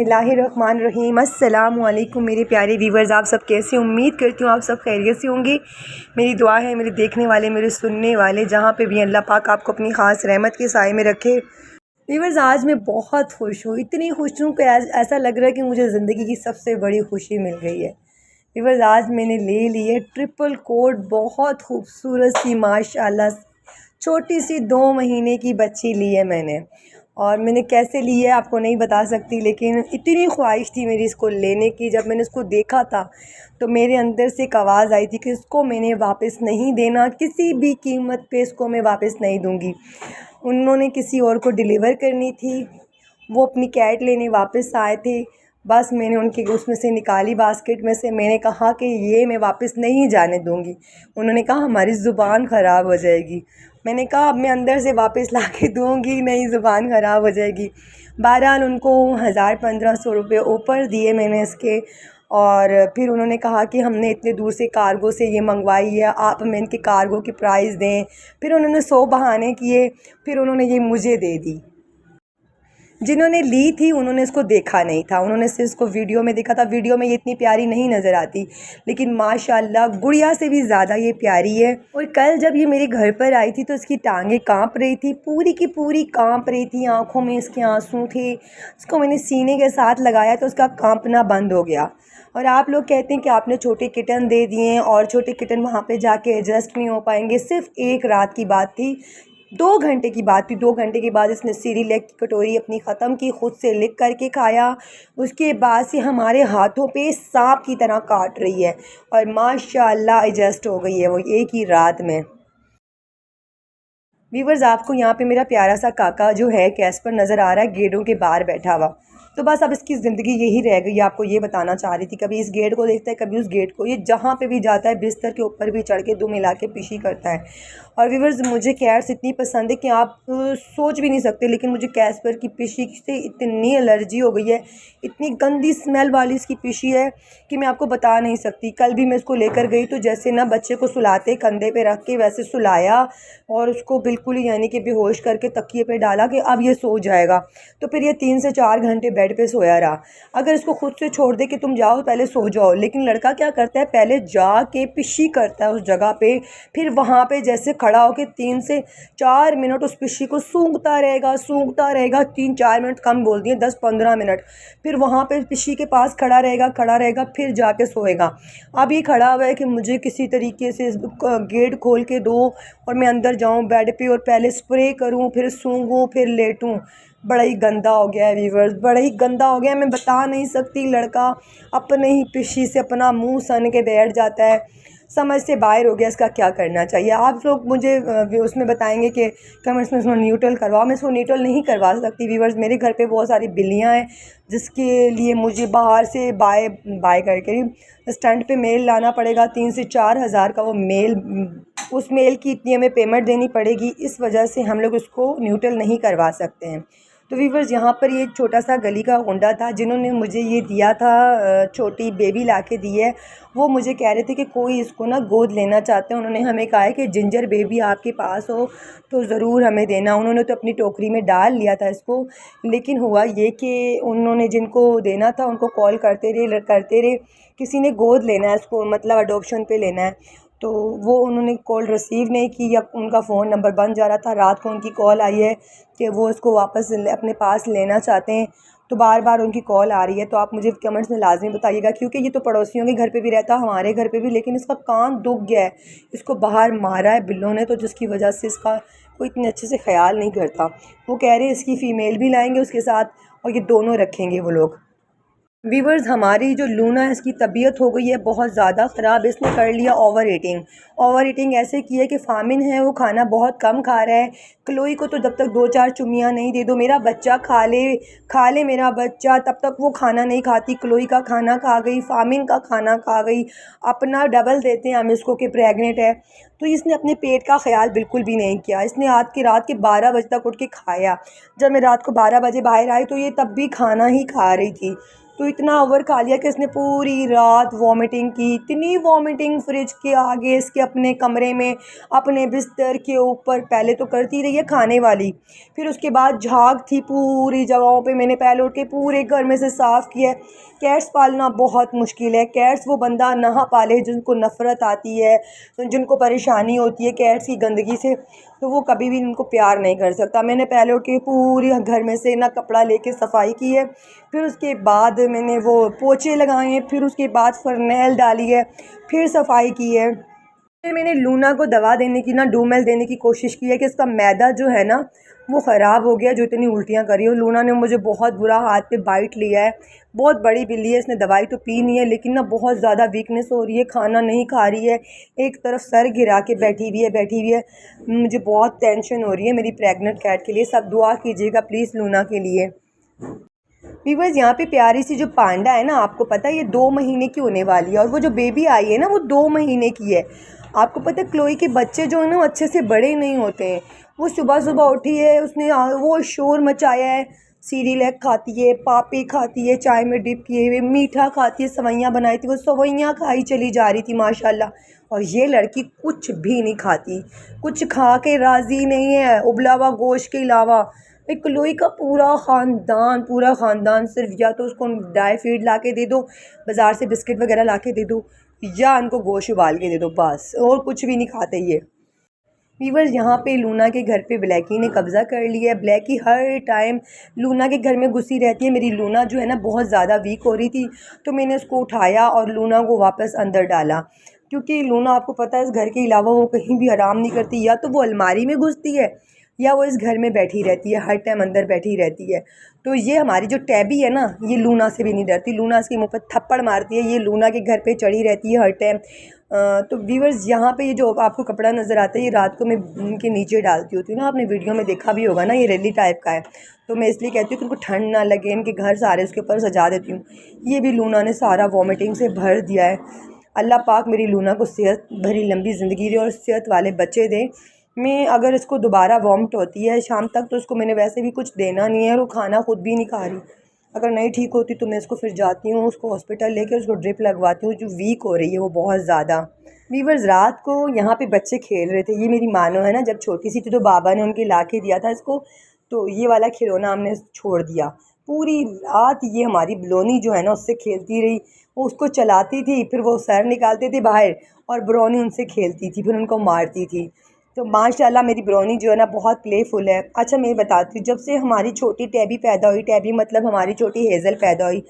बिस्मिल्लाहिर्रहमानिर्रहीम। अस्सलामु अलैकुम मेरे प्यारे व्यूवर्स, आप सब कैसे? उम्मीद करती हूँ आप सब खैरियत से होंगे। मेरी दुआ है मेरे देखने वाले, मेरे सुनने वाले, जहाँ पे भी अल्लाह पाक आपको अपनी ख़ास रहमत के साए में रखे। व्यूवर्स, आज मैं बहुत खुश हूँ, इतनी खुश हूँ कि ऐसा लग रहा है कि मुझे ज़िंदगी की सबसे बड़ी खुशी मिल गई है। व्यूवर्स, आज मैंने ले ली है ट्रिपल कोट, बहुत खूबसूरत सी माशाल्लाह छोटी सी 2 महीने की बच्ची ली है मैंने। और मैंने कैसे ली है आपको नहीं बता सकती, लेकिन इतनी ख्वाहिश थी मेरी इसको लेने की। जब मैंने इसको देखा था तो मेरे अंदर से एक आवाज़ आई थी कि इसको मैंने वापस नहीं देना, किसी भी कीमत पे इसको मैं वापस नहीं दूंगी। उन्होंने किसी और को डिलीवर करनी थी, वो अपनी कैट लेने वापस आए थे। बस मैंने उनके उसमें से निकाली, बास्केट में से। मैंने कहा कि ये मैं वापस नहीं जाने दूंगी। उन्होंने कहा हमारी ज़ुबान ख़राब हो जाएगी। मैंने कहा अब मैं अंदर से वापस ला के दूँगी नहीं, ज़ुबान ख़राब हो जाएगी। बहरहाल उनको 1000-1500 रुपये ऊपर दिए मैंने इसके। और फिर उन्होंने कहा कि हमने इतने दूर से कार्गो से ये मंगवाई है, आप हमें इनके कार्गो की प्राइस दें। फिर उन्होंने 100 बहाने किए, फिर उन्होंने ये मुझे दे दी। जिन्होंने ली थी उन्होंने इसको देखा नहीं था, उन्होंने सिर्फ इसको वीडियो में देखा था। वीडियो में ये इतनी प्यारी नहीं नज़र आती, लेकिन माशाल्लाह गुड़िया से भी ज़्यादा ये प्यारी है। और कल जब ये मेरे घर पर आई थी तो इसकी टांगें कांप रही थी, पूरी की पूरी कांप रही थी, आंखों में इसके आंसू थे। इसको मैंने सीने के साथ लगाया तो उसका कांपना बंद हो गया। और आप लोग कहते हैं कि आपने छोटे किटन दे दिए हैं और छोटे किटन वहाँ पे जाके एडजस्ट नहीं हो पाएंगे। सिर्फ एक रात की बात थी, 2 घंटे की बात थी। 2 घंटे के बाद इसने सीरिलैक की कटोरी अपनी ख़त्म की, खुद से लिख करके खाया। उसके बाद से हमारे हाथों पे सांप की तरह काट रही है और माशाल्लाह एडजस्ट हो गई है वो एक ही रात में। व्यूवर्स, आपको यहाँ पे मेरा प्यारा सा काका जो है कैस्पर नज़र आ रहा है, गेटों के बाहर बैठा हुआ। तो बस अब इसकी ज़िंदगी यही रह गई, आपको ये बताना चाह रही थी। कभी इस गेट को देखता है, कभी उस गेट को। ये जहाँ पे भी जाता है बिस्तर के ऊपर भी चढ़ के दुम हिला के पिशी करता है। और व्यूवर्स, मुझे कैट्स इतनी पसंद है कि आप सोच भी नहीं सकते। लेकिन मुझे कैस्पर की पिशी से इतनी एलर्जी हो गई है, इतनी गंदी स्मेल वाली इसकी पिशी है कि मैं आपको बता नहीं सकती। कल भी मैं इसको लेकर गई तो जैसे ना बच्चे को सुलाते कंधे पे रख के वैसे सुलाया और उसको बिल्कुल ही यानी कि बेहोश करके तकिए पे डाला कि अब ये सो जाएगा। तो फिर ये 3 से 4 घंटे बेड पे सोया रहा। अगर इसको खुद से छोड़ दे कि तुम जाओ पहले सो जाओ, लेकिन लड़का क्या करता है, पहले जाके पिशी करता है उस जगह पे। फिर वहाँ पे जैसे खड़ा होकर 3 से 4 मिनट उस पिशी को सूंघता रहेगा। 3-4 मिनट कम बोल दिए, 10-15 मिनट। फिर वहाँ पे पिशी के पास खड़ा रहेगा, फिर जाके सोएगा। अब ये खड़ा हुआ है कि मुझे किसी तरीके से गेट खोल के दो और मैं अंदर जाऊं बेड पे और पहले स्प्रे करूं, फिर सूंघूं, फिर लेटूं। बड़ा ही गंदा हो गया है व्यूवर्स, बड़ा ही गंदा हो गया है। मैं बता नहीं सकती, लड़का अपने ही पिशी से अपना मुंह सन के बैठ जाता है। समझ से बाहर हो गया, इसका क्या करना चाहिए। आप लोग मुझे उसमें बताएंगे कि कमेंट्स में इसको न्यूट्रल करवाओ। मैं इसको न्यूट्रल नहीं करवा सकती व्यूवर्स, मेरे घर पे बहुत सारी बिल्लियाँ हैं जिसके लिए मुझे बाहर से बाय करके स्टैंड पे मेल लाना पड़ेगा। 3 से 4 हज़ार का वो मेल, उस मेल की इतनी हमें पेमेंट देनी पड़ेगी। इस वजह से हम लोग उसको न्यूट्रल नहीं करवा सकते हैं। तो व्यूवर्स, यहाँ पर ये छोटा सा गली का गुंडा था जिन्होंने मुझे ये दिया था, छोटी बेबी ला के दी है। वो मुझे कह रहे थे कि कोई इसको ना गोद लेना चाहते हैं। उन्होंने हमें कहा है कि जिंजर बेबी आपके पास हो तो ज़रूर हमें देना। उन्होंने तो अपनी टोकरी में डाल लिया था इसको, लेकिन हुआ ये कि उन्होंने जिनको देना था उनको कॉल करते रहे, किसी ने गोद लेना है इसको, मतलब अडोप्शन पे लेना है। तो वो उन्होंने कॉल रिसीव नहीं की या उनका फ़ोन नंबर बंद जा रहा था। रात को उनकी कॉल आई है कि वो इसको वापस अपने पास लेना चाहते हैं। तो बार बार उनकी कॉल आ रही है। तो आप मुझे कमेंट्स में लाजमी बताइएगा, क्योंकि ये तो पड़ोसियों के घर पे भी रहता है, हमारे घर पे भी, लेकिन इसका कान दुख गया है। इसको बाहर मारा है बिल्लों ने, तो जिसकी वजह से इसका कोई इतने अच्छे से ख्याल नहीं करता। वो कह रहे हैं इसकी फ़ीमेल भी लाएंगे उसके साथ और ये दोनों रखेंगे वो लोग। व्यूवर्स, हमारी जो लूना है इसकी तबीयत हो गई है बहुत ज़्यादा ख़राब। इसने कर लिया ओवर ईटिंग ऐसे की है कि फामिन है, वो खाना बहुत कम खा रहा है। क्लोई को तो जब तक 2-4 चुमियाँ नहीं दे दो, मेरा बच्चा खा ले मेरा बच्चा, तब तक वो खाना नहीं खाती। क्लोई का खाना खा गई, फामिन का खाना खा गई। अपना डबल देते हैं हम इसको कि प्रेग्नेंट है। तो इसने अपने पेट का ख्याल बिल्कुल भी नहीं किया। इसने रात के 12 बजे तक उठ के खाया। जब मैं रात को 12 बजे बाहर आई तो ये तब भी खाना ही खा रही थी। तो इतना ओवर खा लिया कि इसने पूरी रात वॉमिटिंग की, इतनी वॉमिटिंग फ्रिज के आगे, इसके अपने कमरे में, अपने बिस्तर के ऊपर। पहले तो करती रही है खाने वाली, फिर उसके बाद झाग थी पूरी जगहों पे। मैंने पहले उठ के पूरे घर में से साफ़ किया है। कैट्स पालना बहुत मुश्किल है। कैट्स वो बंदा ना पाले जिनको नफ़रत आती है, जिनको परेशानी होती है कैट्स की गंदगी से, तो वो कभी भी इनको प्यार नहीं कर सकता। मैंने पहले उठ के पूरी घर में से ना कपड़ा लेके सफाई की है, फिर उसके बाद मैंने वो पोछे लगाए हैं, फिर उसके बाद फ़र्नेल डाली है, फिर सफाई की है। फिर मैंने लूना को दवा देने की ना, डूमेल देने की कोशिश की है कि इसका मैदा जो है ना वो ख़राब हो गया, जो इतनी उल्टियाँ करी हो। लूना ने मुझे बहुत बुरा हाथ पे बाइट लिया है। बहुत बड़ी बिल्ली है, इसने दवाई तो पी नहीं है, लेकिन ना बहुत ज़्यादा वीकनेस हो रही है, खाना नहीं खा रही है, एक तरफ सर गिरा के बैठी हुई है। मुझे बहुत टेंशन हो रही है मेरी प्रेग्नेंट कैट के लिए। सब दुआ कीजिएगा प्लीज़ लूना के लिए। वीवर्स, यहाँ पे प्यारी सी जो पांडा है ना, आपको पता है ये 2 महीने की होने वाली है, और वो जो बेबी आई है ना वो 2 महीने की है। आपको पता है क्लोई के बच्चे जो है ना वो अच्छे से बड़े नहीं होते हैं। वो सुबह सुबह उठी है, उसने वो शोर मचाया है, सीरियलैक खाती है, पापी खाती है चाय में डिप किए हुए, मीठा खाती है, सवैयाँ बनाई थी, वो सवैयाँ खाई चली जा रही थी माशाल्लाह। और ये लड़की कुछ भी नहीं खाती, कुछ खा के राज़ी नहीं है उबला हुआ गोश्त के अलावा। एक क्लोई का पूरा ख़ानदान सिर्फ या तो उसको ड्राई फीड ला के दे दो, बाज़ार से बिस्किट वगैरह ला के दे दो, या उनको गोश्त उबाल के दे दो, बस और कुछ भी नहीं खाते ये। वीवर्स, यहाँ पे लूना के घर पे ब्लैकी ने कब्ज़ा कर लिया है। ब्लैकी हर टाइम लूना के घर में घुसी रहती है। मेरी लूना जो है ना बहुत ज़्यादा वीक हो रही थी, तो मैंने उसको उठाया और लूना को वापस अंदर डाला, क्योंकि लूना आपको पता है इस घर के अलावा वो कहीं भी आराम नहीं करती। या तो वो अलमारी में घुसती है या वो इस घर में बैठी रहती है, हर टाइम अंदर बैठी रहती है। तो ये हमारी जो टैबी है ना, ये लूना से भी नहीं डरती। लूना इसके मुँह पर थप्पड़ मारती है, ये लूना के घर पे चढ़ी रहती है हर टाइम। तो व्यूअर्स, यहाँ पे ये जो आपको कपड़ा नज़र आता है, ये रात को मैं उनके नीचे डालती होती हूँ ना, आपने वीडियो में देखा भी होगा ना, ये रेली टाइप का है। तो मैं इसलिए कहती हूँ कि उनको ठंड ना लगे, इनके घर सारे उसके ऊपर सजा देती हूँ। ये भी लूना ने सारा वॉमिटिंग से भर दिया है। अल्लाह पाक मेरी लूना को सेहत भरी लंबी ज़िंदगी दे और सेहत वाले बच्चे दे। मैं अगर इसको दोबारा वॉमिट होती है शाम तक, तो उसको मैंने वैसे भी कुछ देना नहीं है और वो खाना खुद भी नहीं खा रही। अगर नहीं ठीक होती तो मैं इसको फिर जाती हूँ, उसको हॉस्पिटल लेके उसको ड्रिप लगवाती हूँ, जो वीक हो रही है वो बहुत ज़्यादा। वीवर्स, रात को यहाँ पे बच्चे खेल रहे थे। ये मेरी मानो है ना, जब छोटी सी थी तो बाबा ने उनके ला के दिया था इसको, तो ये वाला खिलौना हमने छोड़ दिया। पूरी रात ये हमारी ब्लोनी जो है ना उससे खेलती रही। वो उसको चलाती थी, फिर वो सर निकालते थे बाहर और ब्रोनी उनसे खेलती थी, फिर उनको मारती थी। तो माशाल्लाह मेरी ब्रोनी जो है ना बहुत प्लेफुल है। अच्छा, मैं बताती हूँ, जब से हमारी छोटी टैबी पैदा हुई, टैबी मतलब हमारी छोटी हेज़ल पैदा हुई,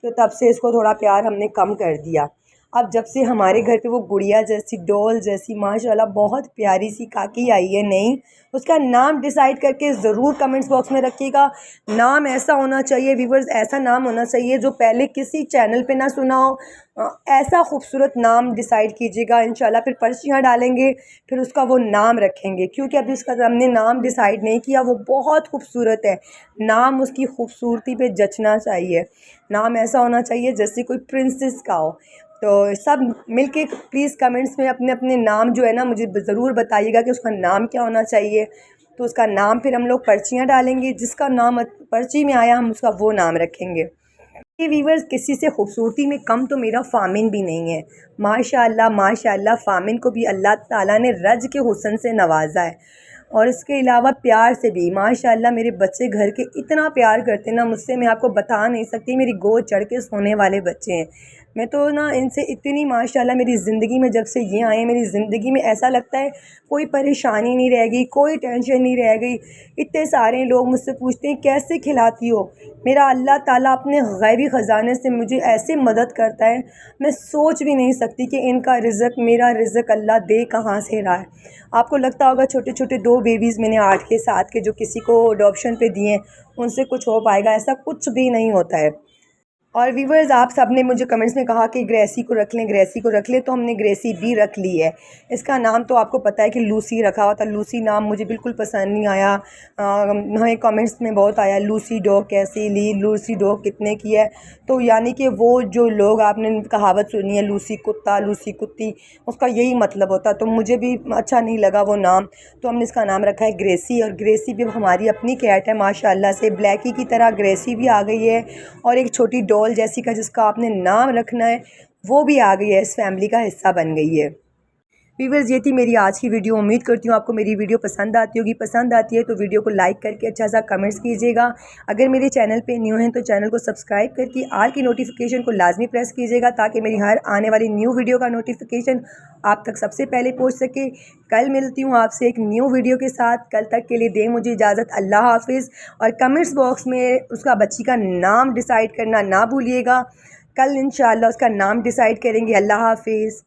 तो तब से इसको थोड़ा प्यार हमने कम कर दिया। अब जब से हमारे घर पे वो गुड़िया जैसी, डॉल जैसी माशाल्लाह बहुत प्यारी सी काकी आई है नई, उसका नाम डिसाइड करके ज़रूर कमेंट्स बॉक्स में रखिएगा। नाम ऐसा होना चाहिए व्यूवर्स, ऐसा नाम होना चाहिए जो पहले किसी चैनल पे ना सुना हो। ऐसा खूबसूरत नाम डिसाइड कीजिएगा, इंशाल्लाह फिर पर्चियाँ डालेंगे, फिर उसका वो नाम रखेंगे। क्योंकि अभी उसका हमने नाम डिसाइड नहीं किया, वो बहुत खूबसूरत है। नाम उसकी खूबसूरती पे जचना चाहिए। नाम ऐसा होना चाहिए जैसे कोई प्रिंसेस का हो। तो सब मिलके प्लीज़ कमेंट्स में अपने अपने नाम जो है ना मुझे ज़रूर बताइएगा कि उसका नाम क्या होना चाहिए। तो उसका नाम फिर हम लोग पर्चियाँ डालेंगे, जिसका नाम पर्ची में आया हम उसका वो नाम रखेंगे। ये वीवर्स, किसी से खूबसूरती में कम तो मेरा फ़ामिन भी नहीं है। माशाअल्लाह माशाअल्लाह, फ़ामिन को भी अल्लाह ताला ने रज के हुस्न से नवाजा है, और इसके अलावा प्यार से भी माशाअल्लाह। मेरे बच्चे घर के इतना प्यार करते हैं ना मुझसे, मैं आपको बता नहीं सकती। मेरी गोद चढ़ के सोने वाले बच्चे हैं। मैं तो ना इनसे इतनी माशाअल्लाह, मेरी ज़िंदगी में जब से ये आए हैं, मेरी ज़िंदगी में ऐसा लगता है कोई परेशानी नहीं रह गई, कोई टेंशन नहीं रह गई। इतने सारे लोग मुझसे पूछते हैं कैसे खिलाती हो। मेरा अल्लाह ताला अपने गैबी ख़जाने से मुझे ऐसे मदद करता है, मैं सोच भी नहीं सकती कि इनका रिज़्क, मेरा रिज़्क अल्लाह दे कहाँ से रहा है। आपको लगता होगा छोटे छोटे 2 बेबीज़ मैंने 8 के 7 के जो किसी को अडॉप्शन पे दिए हैं, उनसे कुछ हो पाएगा, ऐसा कुछ भी नहीं होता है। और व्यूवर्स, आप सब ने मुझे कमेंट्स में कहा कि ग्रेसी को रख लें, ग्रेसी को रख लें, तो हमने ग्रेसी भी रख ली है। इसका नाम तो आपको पता है कि लूसी रखा हुआ था। लूसी नाम मुझे बिल्कुल पसंद नहीं आया। हमें कमेंट्स में बहुत आया लूसी डॉग कैसी ली, लूसी डॉग कितने की है। तो यानी कि वो जो लोग आपने कहावत सुनी है लूसी कुत्ता लूसी कुत्ती, उसका यही मतलब होता। तो मुझे भी अच्छा नहीं लगा वो नाम, तो हमने इसका नाम रखा है ग्रेसी। और ग्रेसी भी हमारी अपनी कैट है माशाल्लाह से, ब्लैकी की तरह ग्रेसी भी आ गई है, और एक छोटी डॉल डॉल जेसिका जिसका आपने नाम रखना है वो भी आ गई है, इस फैमिली का हिस्सा बन गई है। व्यूअर्स, ये थी मेरी आज की वीडियो। उम्मीद करती हूँ आपको मेरी वीडियो पसंद आती होगी। पसंद आती है तो वीडियो को लाइक करके अच्छा सा कमेंट्स कीजिएगा। अगर मेरे चैनल पे न्यू हैं तो चैनल को सब्सक्राइब करके आल की नोटिफिकेशन को लाजमी प्रेस कीजिएगा ताकि मेरी हर आने वाली न्यू वीडियो का नोटिफिकेशन आप तक सबसे पहले पहुँच सके। कल मिलती हूँ आपसे एक न्यू वीडियो के साथ। कल तक के लिए दें मुझे इजाज़त। अल्लाह हाफिज़। और कमेंट्स बॉक्स में उसका बच्ची का नाम डिसाइड करना ना भूलिएगा। कल इंशाअल्लाह उसका नाम डिसाइड करेंगे। अल्लाह हाफिज़।